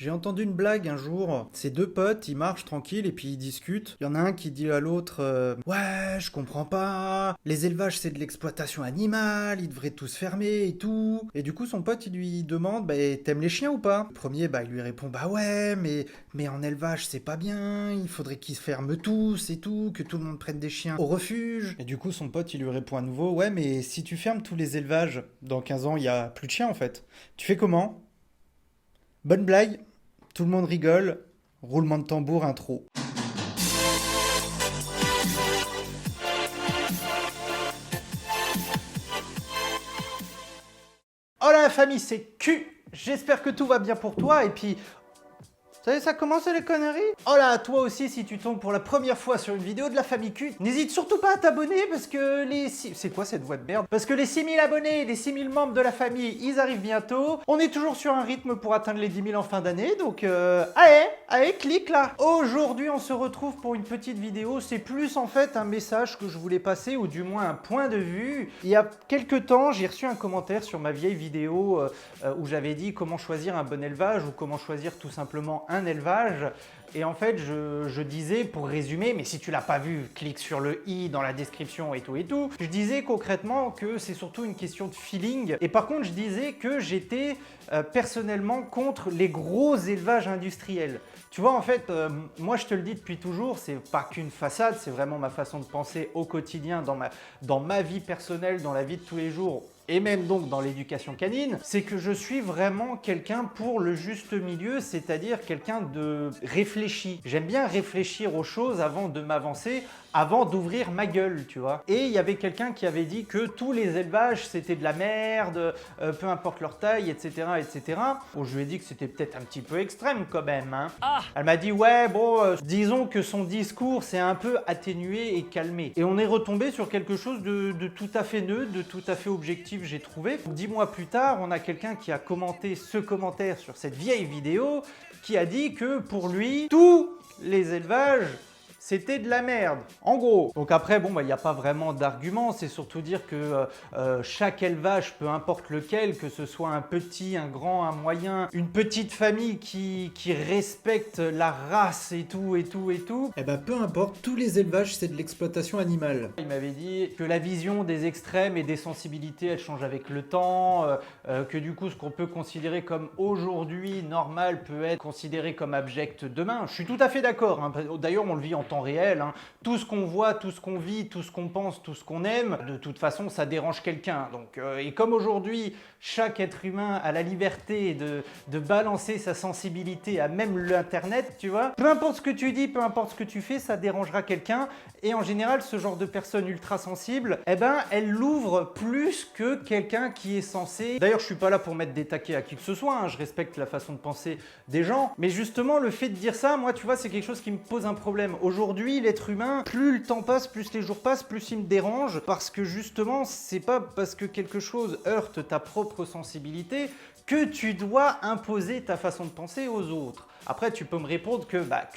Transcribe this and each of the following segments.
J'ai entendu une blague un jour. Ces deux potes, ils marchent tranquilles et puis ils discutent. Il y en a un qui dit à l'autre ouais, je comprends pas. Les élevages, c'est de l'exploitation animale. Ils devraient tous fermer et tout. Et du coup, son pote, il lui demande bah, t'aimes les chiens ou pas? Le premier, bah, il lui répond bah ouais, mais en élevage, c'est pas bien. Il faudrait qu'ils se ferment tous et tout. Que tout le monde prenne des chiens au refuge. Et du coup, son pote, il lui répond à nouveau ouais, mais si tu fermes tous les élevages, dans 15 ans, il y a plus de chiens en fait. Tu fais comment? Bonne blague, tout le monde rigole, roulement de tambour, intro. Oh la famille, c'est Q. J'espère que tout va bien pour toi et puis... Ça y est, ça commence les conneries? Oh là, toi aussi, si tu tombes pour la première fois sur une vidéo de la famille Q, n'hésite surtout pas à t'abonner parce que les... C'est quoi cette voix de merde? Parce que les 6000 abonnés, les 6000 membres de la famille, ils arrivent bientôt. On est toujours sur un rythme pour atteindre les 10 000 en fin d'année, donc allez, clique là. Aujourd'hui, on se retrouve pour une petite vidéo. C'est plus en fait un message que je voulais passer, ou du moins un point de vue. Il y a quelques temps, j'ai reçu un commentaire sur ma vieille vidéo où j'avais dit comment choisir un bon élevage ou comment choisir tout simplement un élevage. Et en fait, je disais, pour résumer, mais si tu l'as pas vu, clique sur le i dans la description et tout. Je disais concrètement que c'est surtout une question de feeling. Et par contre, je disais que j'étais personnellement contre les gros élevages industriels. Tu vois, en fait, moi je te le dis depuis toujours, c'est pas qu'une façade, c'est vraiment ma façon de penser au quotidien, dans ma vie personnelle, dans la vie de tous les jours, et même donc dans l'éducation canine, c'est que je suis vraiment quelqu'un pour le juste milieu, c'est-à-dire quelqu'un de réfléchi. J'aime bien réfléchir aux choses avant de m'avancer, avant d'ouvrir ma gueule, tu vois. Et il y avait quelqu'un qui avait dit que tous les élevages c'était de la merde, peu importe leur taille, etc. etc. Bon, je lui ai dit que c'était peut-être un petit peu extrême quand même, hein. Elle m'a dit ouais, bon, disons que son discours s'est un peu atténué et calmé. Et on est retombé sur quelque chose de tout à fait neutre, de tout à fait objectif, j'ai trouvé. 10 mois plus tard, on a quelqu'un qui a commenté ce commentaire sur cette vieille vidéo, qui a dit que pour lui, tous les élevages c'était de la merde, en gros. Donc après, bon, il n'y a pas vraiment d'argument, c'est surtout dire que chaque élevage, peu importe lequel, que ce soit un petit, un grand, un moyen, une petite famille qui respecte la race et tout, eh ben peu importe, tous les élevages, c'est de l'exploitation animale. Il m'avait dit que la vision des extrêmes et des sensibilités, elle change avec le temps, que du coup, ce qu'on peut considérer comme aujourd'hui normal peut être considéré comme abject demain. Je suis tout à fait d'accord, hein. D'ailleurs, on le vit en temps réel, hein. Tout ce qu'on voit, tout ce qu'on vit, tout ce qu'on pense, tout ce qu'on aime, de toute façon ça dérange quelqu'un. Donc, et comme aujourd'hui chaque être humain a la liberté de balancer sa sensibilité à même l'internet, tu vois, peu importe ce que tu dis, peu importe ce que tu fais, ça dérangera quelqu'un. Et en général ce genre de personne ultra sensible, eh ben elle l'ouvre plus que quelqu'un qui est censé... D'ailleurs je suis pas là pour mettre des taquets à qui que ce soit, hein. Je respecte la façon de penser des gens, mais justement le fait de dire ça, moi tu vois, c'est quelque chose qui me pose un problème. Aujourd'hui, l'être humain, plus le temps passe, plus les jours passent, plus il me dérange, parce que justement, c'est pas parce que quelque chose heurte ta propre sensibilité que tu dois imposer ta façon de penser aux autres. Après, tu peux me répondre que, bah,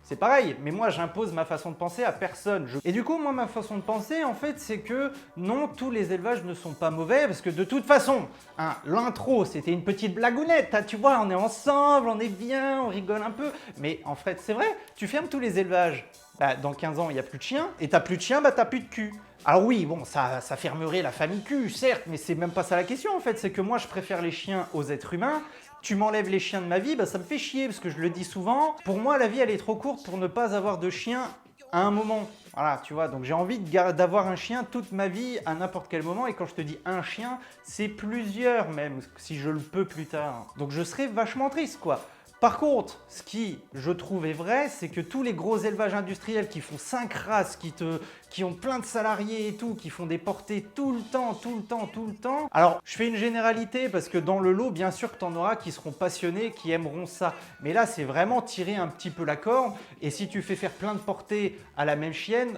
c'est pareil, mais moi j'impose ma façon de penser à personne. Et du coup, moi, ma façon de penser, en fait, c'est que non, tous les élevages ne sont pas mauvais, parce que de toute façon, hein, l'intro, c'était une petite blagounette, hein, tu vois, on est ensemble, on est bien, on rigole un peu. Mais en fait, c'est vrai, tu fermes tous les élevages. Bah, dans 15 ans, il n'y a plus de chiens, et t'as plus de chiens, bah t'as plus de cul. Alors oui, bon, ça fermerait la famille Q, certes, mais c'est même pas ça la question, en fait, c'est que moi, je préfère les chiens aux êtres humains. Tu m'enlèves les chiens de ma vie, bah ça me fait chier, parce que je le dis souvent. Pour moi, la vie, elle est trop courte pour ne pas avoir de chien à un moment. Voilà, tu vois, donc j'ai envie d'avoir un chien toute ma vie, à n'importe quel moment. Et quand je te dis un chien, c'est plusieurs même, si je le peux plus tard. Donc je serais vachement triste, quoi. Par contre, ce qui, je trouve, est vrai, c'est que tous les gros élevages industriels qui font 5 races, qui ont plein de salariés et tout, qui font des portées tout le temps. Alors, je fais une généralité parce que dans le lot, bien sûr que tu en auras qui seront passionnés, qui aimeront ça. Mais là, c'est vraiment tirer un petit peu la corde. Et si tu fais faire plein de portées à la même chienne...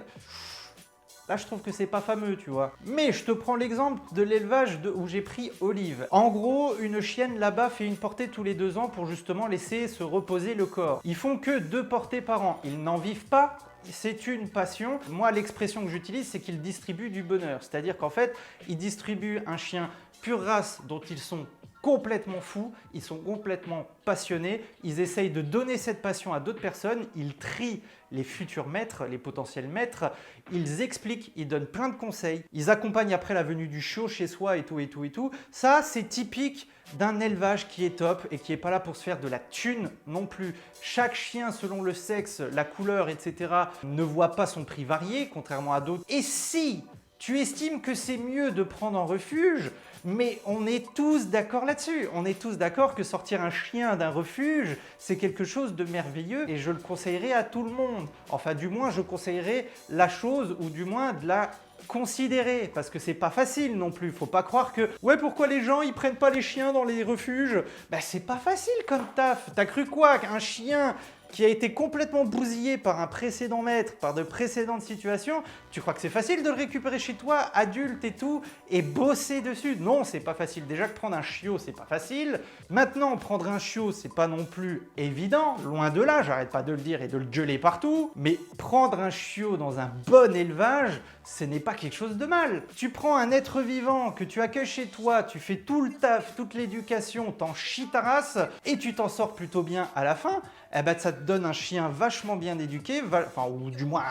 Là, je trouve que c'est pas fameux, tu vois. Mais je te prends l'exemple de l'élevage où j'ai pris Olive. En gros, une chienne là-bas fait une portée tous les 2 ans pour justement laisser se reposer le corps. Ils font que 2 portées par an. Ils n'en vivent pas. C'est une passion. Moi, l'expression que j'utilise, c'est qu'ils distribuent du bonheur. C'est-à-dire qu'en fait, ils distribuent un chien pure race dont ils sont complètement fous, ils sont complètement passionnés, ils essayent de donner cette passion à d'autres personnes, ils trient les futurs maîtres, les potentiels maîtres, ils expliquent, ils donnent plein de conseils, ils accompagnent après la venue du chiot chez soi et tout et tout et tout. Ça, c'est typique d'un élevage qui est top et qui n'est pas là pour se faire de la thune non plus. Chaque chien, selon le sexe, la couleur, etc., ne voit pas son prix varier, contrairement à d'autres. Et si tu estimes que c'est mieux de prendre en refuge, mais on est tous d'accord là-dessus. On est tous d'accord que sortir un chien d'un refuge, c'est quelque chose de merveilleux et je le conseillerais à tout le monde. Enfin, du moins, je conseillerais la chose ou du moins de la considérer parce que c'est pas facile non plus. Faut pas croire que ouais, pourquoi les gens ils prennent pas les chiens dans les refuges? Bah, c'est pas facile comme taf. T'as cru quoi qu'un chien qui a été complètement bousillé par un précédent maître, par de précédentes situations, tu crois que c'est facile de le récupérer chez toi, adulte et tout, et bosser dessus? Non, c'est pas facile. Déjà que prendre un chiot, c'est pas facile. Maintenant, prendre un chiot, c'est pas non plus évident, loin de là, j'arrête pas de le dire et de le gueuler partout, mais prendre un chiot dans un bon élevage, ce n'est pas quelque chose de mal. Tu prends un être vivant que tu accueilles chez toi, tu fais tout le taf, toute l'éducation, t'en chies ta race, et tu t'en sors plutôt bien à la fin, eh ben, ça te donne un chien vachement bien éduqué, enfin, ou du moins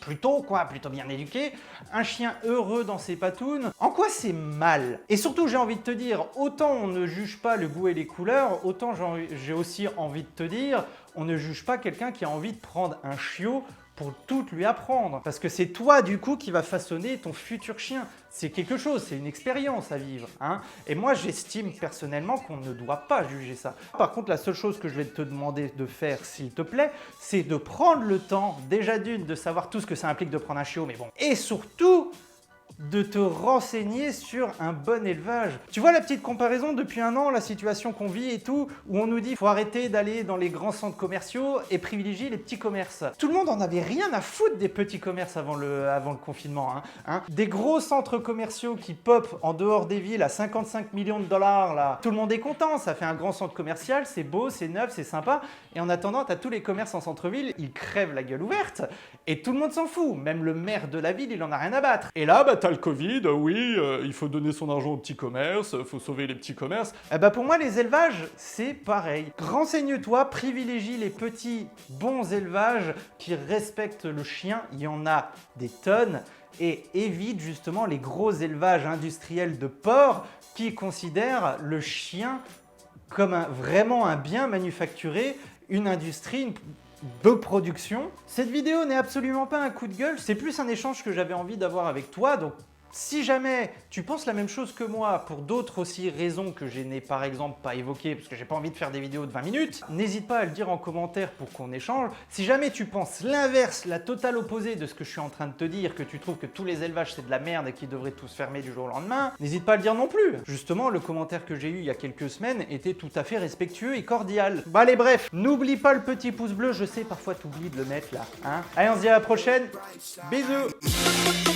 plutôt bien éduqué, un chien heureux dans ses patounes. En quoi c'est mal? Et surtout, j'ai envie de te dire, autant on ne juge pas le goût et les couleurs, autant j'ai aussi envie de te dire, on ne juge pas quelqu'un qui a envie de prendre un chiot pour tout lui apprendre. Parce que c'est toi, du coup, qui va façonner ton futur chien. C'est quelque chose, c'est une expérience à vivre. Hein. Et moi, j'estime personnellement qu'on ne doit pas juger ça. Par contre, la seule chose que je vais te demander de faire, s'il te plaît, c'est de prendre le temps, déjà d'une, de savoir tout ce que ça implique de prendre un chiot, mais bon. Et surtout, de te renseigner sur un bon élevage. Tu vois la petite comparaison depuis un an, la situation qu'on vit et tout, où on nous dit qu'il faut arrêter d'aller dans les grands centres commerciaux et privilégier les petits commerces. Tout le monde en avait rien à foutre des petits commerces avant le confinement. Hein. Des gros centres commerciaux qui popent en dehors des villes à 55 millions de dollars, là. Tout le monde est content, ça fait un grand centre commercial, c'est beau, c'est neuf, c'est sympa. Et en attendant, t'as tous les commerces en centre-ville, ils crèvent la gueule ouverte. Et tout le monde s'en fout. Même le maire de la ville, il en a rien à battre. Et là, bah, t'as le Covid, oui, il faut donner son argent aux petits commerces, il faut sauver les petits commerces. Eh ben pour moi, les élevages, c'est pareil. Renseigne-toi, privilégie les petits bons élevages qui respectent le chien. Il y en a des tonnes. Et évite justement les gros élevages industriels de porcs qui considèrent le chien comme vraiment un bien manufacturé, une industrie, de production. Cette vidéo n'est absolument pas un coup de gueule, c'est plus un échange que j'avais envie d'avoir avec toi. Donc si jamais tu penses la même chose que moi pour d'autres aussi raisons que je n'ai par exemple pas évoquées parce que j'ai pas envie de faire des vidéos de 20 minutes, n'hésite pas à le dire en commentaire pour qu'on échange. Si jamais tu penses l'inverse, la totale opposée de ce que je suis en train de te dire, que tu trouves que tous les élevages c'est de la merde et qu'ils devraient tous fermer du jour au lendemain, n'hésite pas à le dire non plus. Justement, le commentaire que j'ai eu il y a quelques semaines était tout à fait respectueux et cordial. Bah allez bref, n'oublie pas le petit pouce bleu, je sais parfois t'oublies de le mettre là. Hein. Allez, on se dit à la prochaine, bisous.